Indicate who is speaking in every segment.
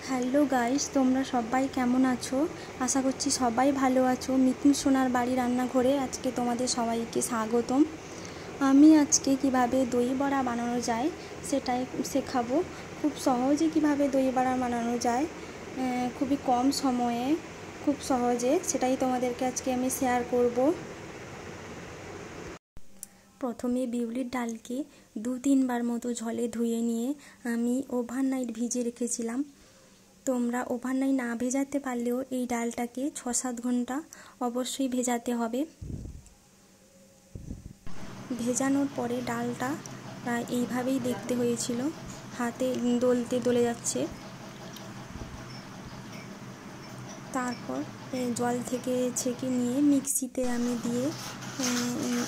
Speaker 1: Hello guys, তোমরা সবাই কেমন আছো? আশা করছি সবাই ভালো আছো। মিতুল সোনার বাড়ি রান্নাঘরে আজকে তোমাদের সবাইকে স্বাগতম। আমি আজকে কিভাবে দই বড়া বানানো যায় সেটাই শেখাবো। খুব সহজে কিভাবে দই বড়া বানানো যায়, খুবই কম সময়ে খুব সহজে, সেটাই তোমাদেরকে আজকে আমি শেয়ার করব। প্রথমে বিউলির ডালকে 2-3 বার মতো জলে ধুয়ে নিয়ে আমি ওভারনাইট ভিজিয়ে রেখেছিলাম। তোমরা ওভারনাইট না ভেজাতে পারলেও এই ডালটাকে 6-7 ঘন্টা অবশ্যই ভেজাতে হবে। ভেজানোর পরে ডালটা প্রায় এইভাবেই দেখতে হয়েছিল, হাতে দলতে দলে যাচ্ছে। তারপর জল থেকে ছেঁকে নিয়ে মিক্সিতে আমি দিয়ে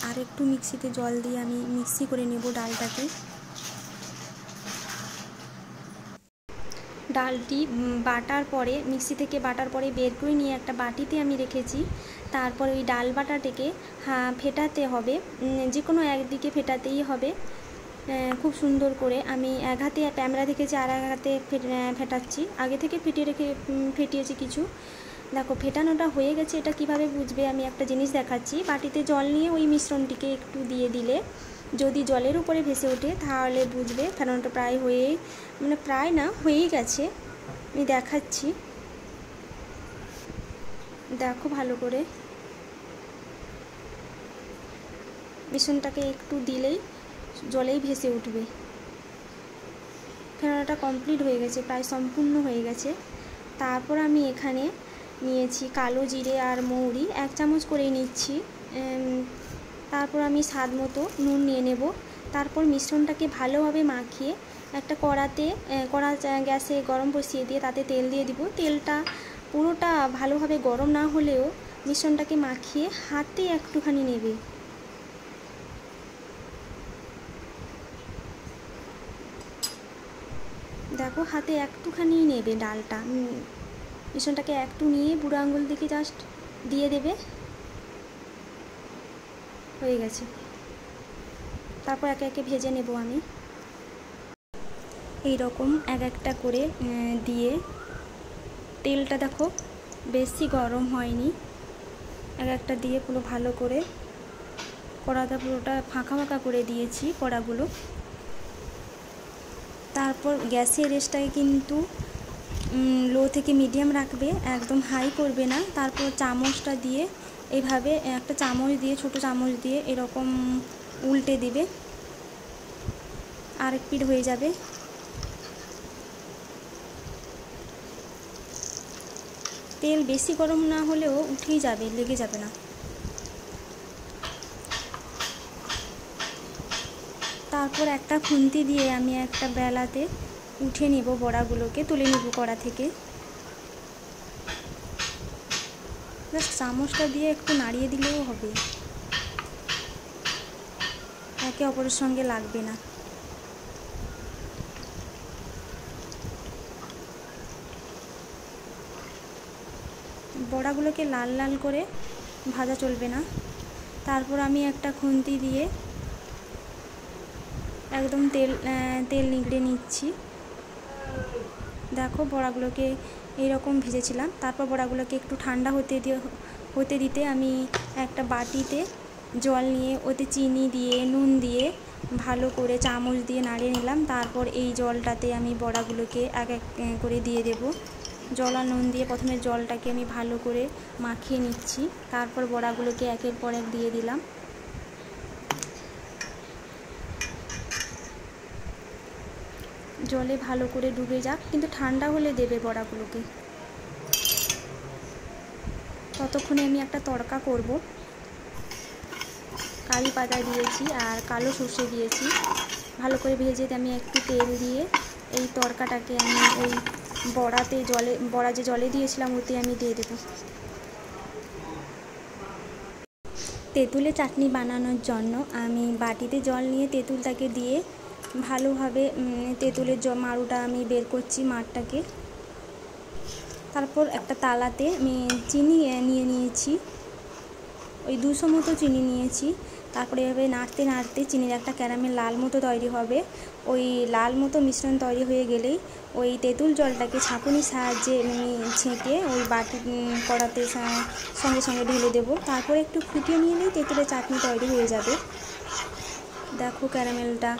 Speaker 1: আরেকটু মিক্সিতে জল দিয়ে আমি মিক্সি করে নেব ডালটাকে। ডালটি বাটার পরে মিক্সি থেকে বাটার পরে বের করে নিয়ে একটা বাটিতে আমি রেখেছি। তারপর ওই ডাল বাটাটাকে ফেটাতে হবে, যে কোনো একদিকে ফেটাতেই হবে। খুব সুন্দর করে আমি এক হাতে ক্যামেরা দেখেছি, আর এক হাতে ফেটাচ্ছি। আগে থেকে ফেটিয়েছি কিছু। দেখো ফেটানোটা হয়ে গেছে। এটা কিভাবে বুঝবে, আমি একটা জিনিস দেখাচ্ছি। বাটিতে জল নিয়ে ওই মিশ্রণটিকে একটু দিয়ে দিলে যদি জলের উপরে ভেসে ওঠে তাহলে বুঝবে ফেটানোটা প্রায় প্রায় না, হয়েই গেছে। আমি দেখাচ্ছি, দেখো ভালো করে। মিশ্রণটাকে একটু দিলেই জলেই ভেসে উঠবে। ফেটানোটা কমপ্লিট হয়ে গেছে, প্রায় সম্পূর্ণ হয়ে গেছে। তারপর আমি এখানে নিয়েছি কালো জিরে আর মৌরি, 1 চামচ করে নিচ্ছি। তারপর আমি স্বাদ মতো নুন নিয়ে নেব। তারপর মিশ্রণটাকে ভালোভাবে মাখিয়ে একটা কড়া গ্যাসে গরম বসিয়ে দিয়ে তাতে তেল দিয়ে দিব। তেলটা পুরোটা ভালোভাবে গরম না হলেও মিশ্রণটাকে মাখিয়ে হাতে একটুখানি নেবে। দেখো হাতে একটুখানি নেবে ডালটা, মিশ্রণটাকে একটু নিয়ে বুড়ো আঙুল দিকে জাস্ট দিয়ে দেবে। হয়ে গেছে। তারপর একে একে ভেজে নেব আমি। এই রকম এক একটা করে দিয়ে, তেলটা দেখো বেশি গরম হয়নি। এক একটা দিয়ে পুরো ভালো করে কড়াটা পুরোটা ফাঁকা ফাঁকা করে দিয়েছি কড়াগুলো। তারপর গ্যাসের রেসটাকে কিন্তু লো থেকে মিডিয়াম রাখবে, একদম হাই করবে না। তারপর চামচটা দিয়ে এইভাবে একটা চামচ দিয়ে, ছোটো চামচ দিয়ে এরকম উল্টে দিবে, আরেক পিঠ হয়ে যাবে। তেল বেশি গরম না হলেও উঠেই যাবে, লেগে যাবে না। তারপর একটা খুন্তি দিয়ে আমি একটা বেলাতে উঠে নেব, বড়াগুলোকে তুলে নেব কড়া থেকে। জাস্ট চামচটা দিয়ে একটু নাড়িয়ে দিলেও হবে, একে অপরের সঙ্গে লাগবে না। বড়াগুলোকে লাল লাল করে ভাজা চলবে না। তারপর আমি একটা খুন্তি দিয়ে একদম তেল নিগড়ে নিচ্ছি। দেখো বড়াগুলোকে এইরকম ভেজেছিলাম। তারপর বড়াগুলোকে একটু ঠান্ডা হতে দিতে আমি একটা বাটিতে জল নিয়ে ওতে চিনি দিয়ে, নুন দিয়ে ভালো করে চামচ দিয়ে নাড়িয়ে নিলাম। তারপর এই জলটাতে আমি বড়াগুলোকে এক এক করে দিয়ে দেব। জল আর নুন দিয়ে প্রথমে জলটাকে আমি ভালো করে মাখিয়ে নিচ্ছি। তারপর বড়াগুলোকে একের পর এক দিয়ে দিলাম। জলে ভালো করে ডুবে যাক, কিন্তু ঠান্ডা হলে দেবে বড়াগুলোকে। ততক্ষণে আমি একটা তড়কা করব। কারি পাতা দিয়েছি আর কালো সর্ষে দিয়েছি। ভালো করে ভেজে আমি একটু তেল দিয়ে এই তড়কাটাকে আমি ওই বড়া যে জলে দিয়েছিলাম ওতে আমি দিয়ে দেব। তেঁতুলের চাটনি বানানোর জন্য আমি বাটিতে জল নিয়ে তেঁতুলটাকে দিয়ে ভালোভাবে তেঁতুলের মাড়ুটা আমি বের করছি, মাড়টাকে। তারপর একটা তালাতে আমি চিনি নিয়ে নিয়েছি, ওই 200 মতো চিনি নিয়েছি। তারপরে এভাবে নাড়তে নাড়তে চিনির একটা ক্যারামেল লাল মতো তৈরি হবে। ওই লাল মতো মিশ্রণ তৈরি হয়ে গেলেই ওই তেঁতুল জলটাকে ছাঁকুনির সাহায্যে ছেঁকে ওই বাটি কড়াতে সঙ্গে সঙ্গে ঢেলে দেবো। তারপরে একটু ফুটিয়ে নিলেই তেঁতুলের চাটনি তৈরি হয়ে যাবে। দেখো ক্যারামেলটা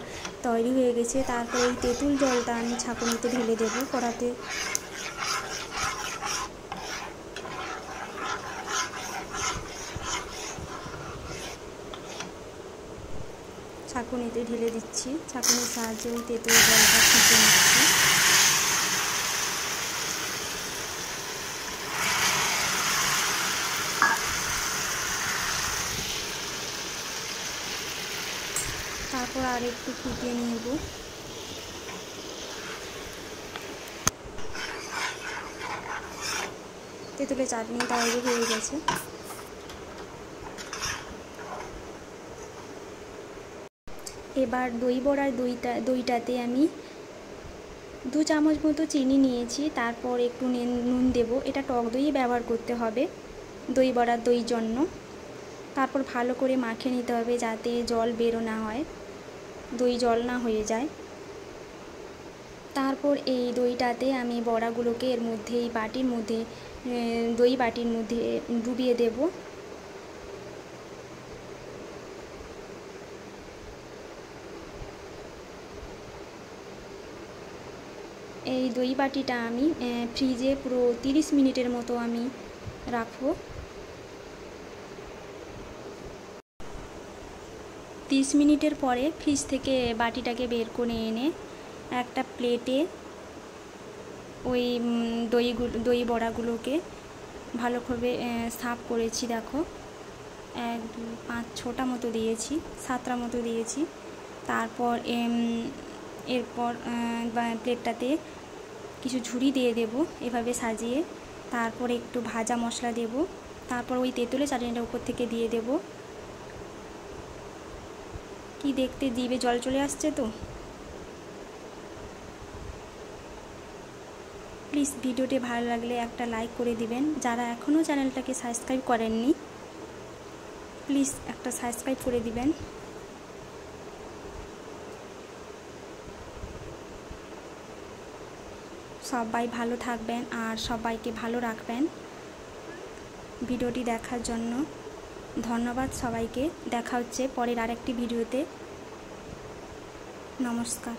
Speaker 1: তৈরি হয়ে গেছে। তারপরে এই তেঁতুল জলটা আমি ছাঁকুনিতে ঢেলে দেবো কড়াতে। ছাঁকুনিতে ঢেলে দিচ্ছি, ছাঁকুনির সাহায্যে ওই তেঁতুল জলটা ফুটিয়ে নিচ্ছি। তারপর আর একটু ফুটিয়ে নেব। তেঁতুলের চাটনি তৈরি হয়ে গেছে। এবার দই বড়ার দইটাতে আমি 2 চামচ মতো চিনি নিয়েছি। তারপর একটু নুন দেব। এটা টক দই ব্যবহার করতে হবে দই বড়ার দইর জন্য। তারপর ভালো করে মাখিয়ে নিতে হবে যাতে জল বেরো না হয়, দই জল না হয়ে যায়। তারপর এই দইটাতে আমি বড়াগুলোকে এর মধ্যে এই বাটির মধ্যে দই বাটির মধ্যে ডুবিয়ে দেব। এই দই বাটিটা আমি ফ্রিজে পুরো 30 মিনিটের মতো আমি রাখবো। 30 মিনিটের পরে ফ্রিজ থেকে বাটিটাকে বের করে এনে একটা প্লেটে ওই দই বড়াগুলোকে ভালোভাবে সার্ভ করেছি। দেখো 1 2 5 6টা মতো দিয়েছি, 7টা মতো দিয়েছি। তারপর এরপর প্লেটটাতে কিছু ঝুড়ি দিয়ে দেব এভাবে সাজিয়ে। তারপর একটু ভাজা মশলা দেব। তারপর ওই তেঁতুলের চাটনিটা উপর থেকে দিয়ে দেব। কি দেখতে জিভে জল চলে আসছে তো। প্লিজ ভিডিওটি ভালো লাগলে একটা লাইক করে দিবেন। যারা এখনও চ্যানেলটাকে সাবস্ক্রাইব করেননি প্লিজ একটা সাবস্ক্রাইব করে দিবেন। সবাই ভালো থাকবেন আর সবাইকে ভালো রাখবেন। ভিডিওটি দেখার জন্য ধন্যবাদ সবাইকে। দেখা হচ্ছে পরের আরেকটি ভিডিওতে। নমস্কার।